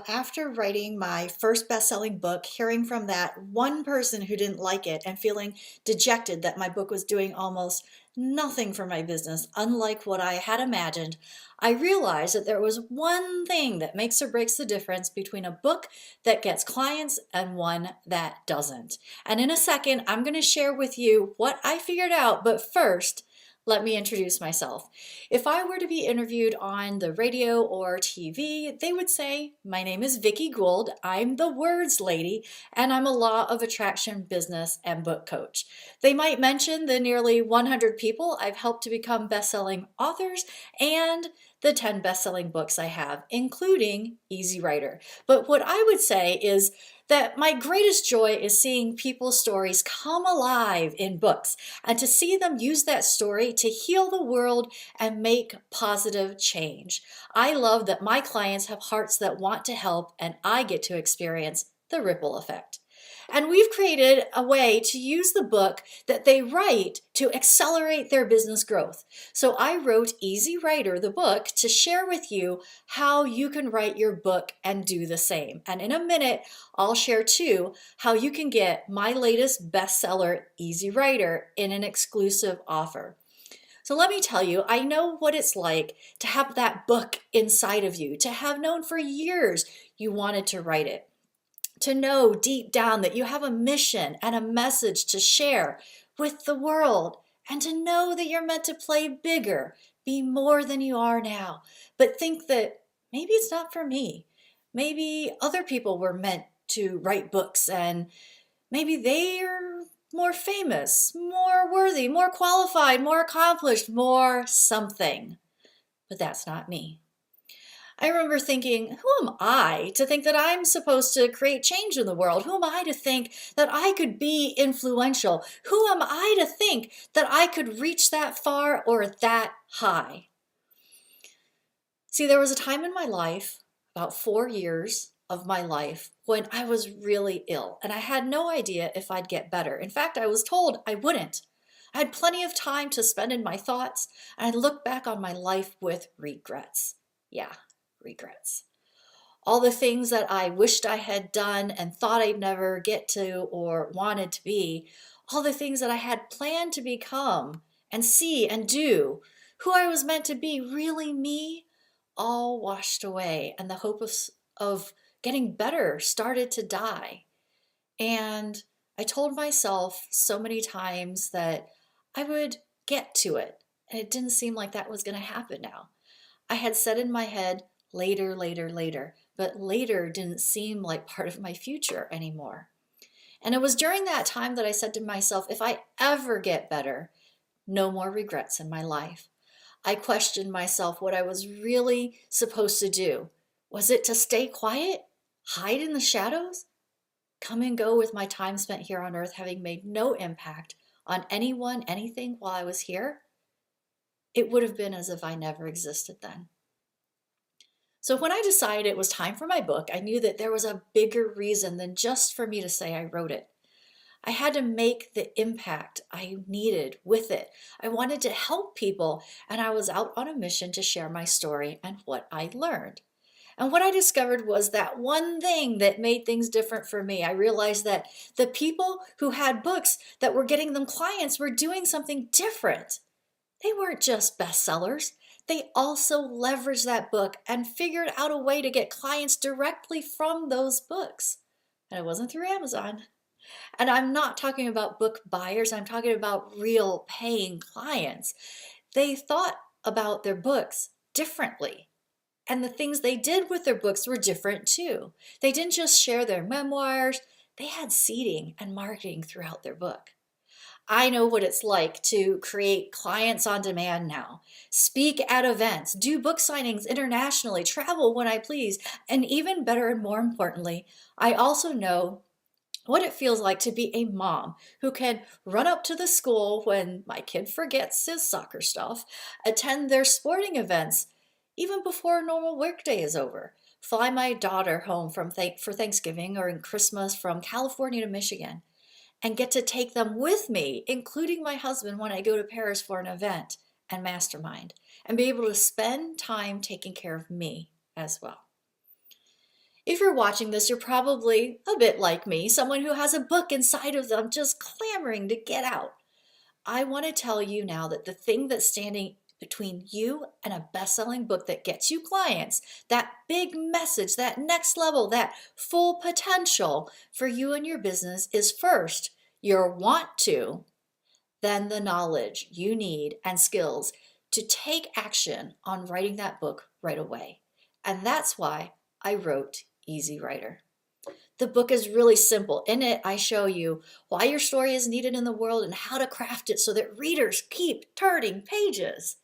After writing my first best-selling book, hearing from that one person who didn't like it and feeling dejected that my book was doing almost nothing for my business, unlike what I had imagined, I realized that there was one thing that makes or breaks the difference between a book that gets clients and one that doesn't. And in a second, I'm going to share with you what I figured out, but first, let me introduce myself. If I were to be interviewed on the radio or TV, they would say, "My name is Vicki Gould. I'm the words lady, and I'm a law of attraction business and book coach." They might mention the nearly 100 people I've helped to become best-selling authors and the 10 best-selling books I have, including Easy Writer. But what I would say is that my greatest joy is seeing people's stories come alive in books and to see them use that story to heal the world and make positive change. I love that my clients have hearts that want to help and I get to experience the ripple effect. And we've created a way to use the book that they write to accelerate their business growth. So I wrote Easy Writer, the book, to share with you how you can write your book and do the same. And in a minute, I'll share too how you can get my latest bestseller, Easy Writer, in an exclusive offer. So let me tell you, I know what it's like to have that book inside of you, to have known for years you wanted to write it, to know deep down that you have a mission and a message to share with the world, and to know that you're meant to play bigger, be more than you are now, but think that maybe it's not for me. Maybe other people were meant to write books and maybe they're more famous, more worthy, more qualified, more accomplished, more something. But that's not me. I remember thinking, who am I to think that I'm supposed to create change in the world? Who am I to think that I could be influential? Who am I to think that I could reach that far or that high? See, there was a time in my life, about 4 years of my life, when I was really ill and I had no idea if I'd get better. In fact, I was told I wouldn't. I had plenty of time to spend in my thoughts, and I look back on my life with regrets. Yeah, regrets. All the things that I wished I had done and thought I'd never get to or wanted to be, all the things that I had planned to become and see and do, who I was meant to be, really me, all washed away. And the hope of getting better started to die. And I told myself so many times that I would get to it. And it didn't seem like that was going to happen now. I had said in my head, later, later, later, but later didn't seem like part of my future anymore. And it was during that time that I said to myself, if I ever get better, no more regrets in my life. I questioned myself what I was really supposed to do. Was it to stay quiet, hide in the shadows, come and go with my time spent here on earth, having made no impact on anyone, anything while I was here? It would have been as if I never existed then. So when I decided it was time for my book, I knew that there was a bigger reason than just for me to say I wrote it. I had to make the impact I needed with it. I wanted to help people, and I was out on a mission to share my story and what I learned. And what I discovered was that one thing that made things different for me. I realized that the people who had books that were getting them clients were doing something different. They weren't just bestsellers. They also leveraged that book and figured out a way to get clients directly from those books. And it wasn't through Amazon. And I'm not talking about book buyers, I'm talking about real paying clients. They thought about their books differently. And the things they did with their books were different too. They didn't just share their memoirs, they had seeding and marketing throughout their book. I know what it's like to create clients on demand now, speak at events, do book signings internationally, travel when I please, and even better and more importantly, I also know what it feels like to be a mom who can run up to the school when my kid forgets his soccer stuff, attend their sporting events even before a normal workday is over, fly my daughter home for Thanksgiving or in Christmas from California to Michigan, and get to take them with me, including my husband when I go to Paris for an event and mastermind, and be able to spend time taking care of me as well. If you're watching this, you're probably a bit like me, someone who has a book inside of them just clamoring to get out. I want to tell you now that the thing that's standing between you and a best-selling book that gets you clients, that big message, that next level, that full potential for you and your business is first your want to, then the knowledge you need and skills to take action on writing that book right away. And that's why I wrote Easy Writer. The book is really simple. In it, I show you why your story is needed in the world and how to craft it so that readers keep turning pages.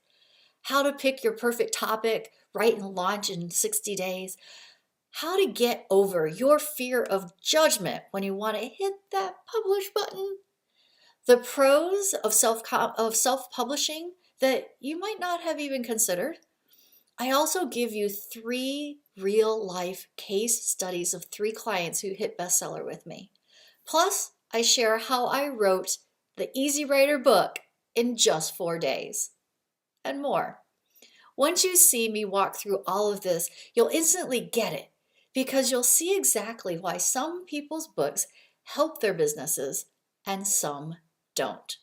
How to pick your perfect topic, write and launch in 60 days. How to get over your fear of judgment when you want to hit that publish button. The pros of self-publishing that you might not have even considered. I also give you 3 real-life case studies of 3 clients who hit bestseller with me. Plus, I share how I wrote the Easy Writer book in just 4 days, and more. Once you see me walk through all of this, you'll instantly get it because you'll see exactly why some people's books help their businesses and some don't.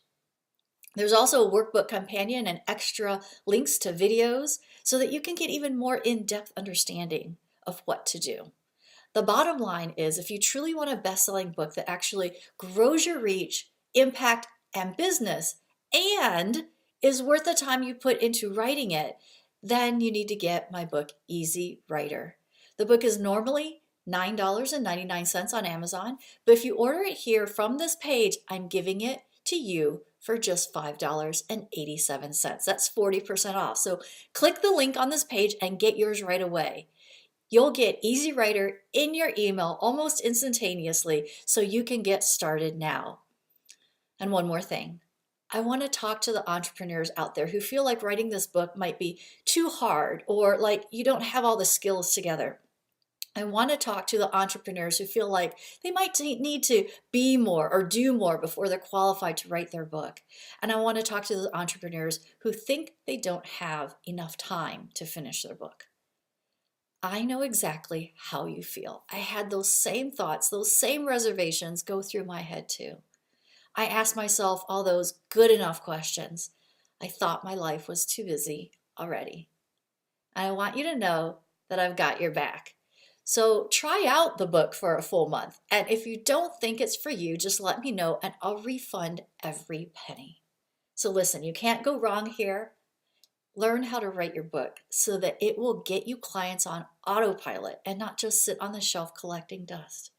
There's also a workbook companion and extra links to videos so that you can get even more in-depth understanding of what to do. The bottom line is if you truly want a best-selling book that actually grows your reach, impact, and business, and is worth the time you put into writing it, then you need to get my book, Easy Writer. The book is normally $9.99 on Amazon, but if you order it here from this page, I'm giving it to you for just $5.87. That's 40% off. So click the link on this page and get yours right away. You'll get Easy Writer in your email almost instantaneously so you can get started now. And one more thing. I want to talk to the entrepreneurs out there who feel like writing this book might be too hard or like you don't have all the skills together. I want to talk to the entrepreneurs who feel like they might need to be more or do more before they're qualified to write their book. And I want to talk to the entrepreneurs who think they don't have enough time to finish their book. I know exactly how you feel. I had those same thoughts, those same reservations go through my head too. I asked myself all those good enough questions. I thought my life was too busy already. And I want you to know that I've got your back. So try out the book for a full month. And if you don't think it's for you, just let me know and I'll refund every penny. So listen, you can't go wrong here. Learn how to write your book so that it will get you clients on autopilot and not just sit on the shelf collecting dust.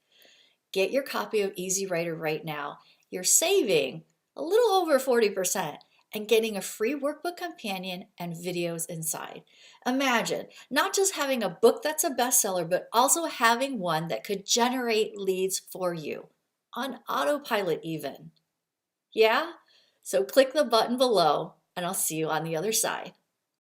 Get your copy of Easy Writer right now. You're saving a little over 40% and getting a free workbook companion and videos inside. Imagine not just having a book that's a bestseller, but also having one that could generate leads for you on autopilot even. Yeah? So click the button below and I'll see you on the other side.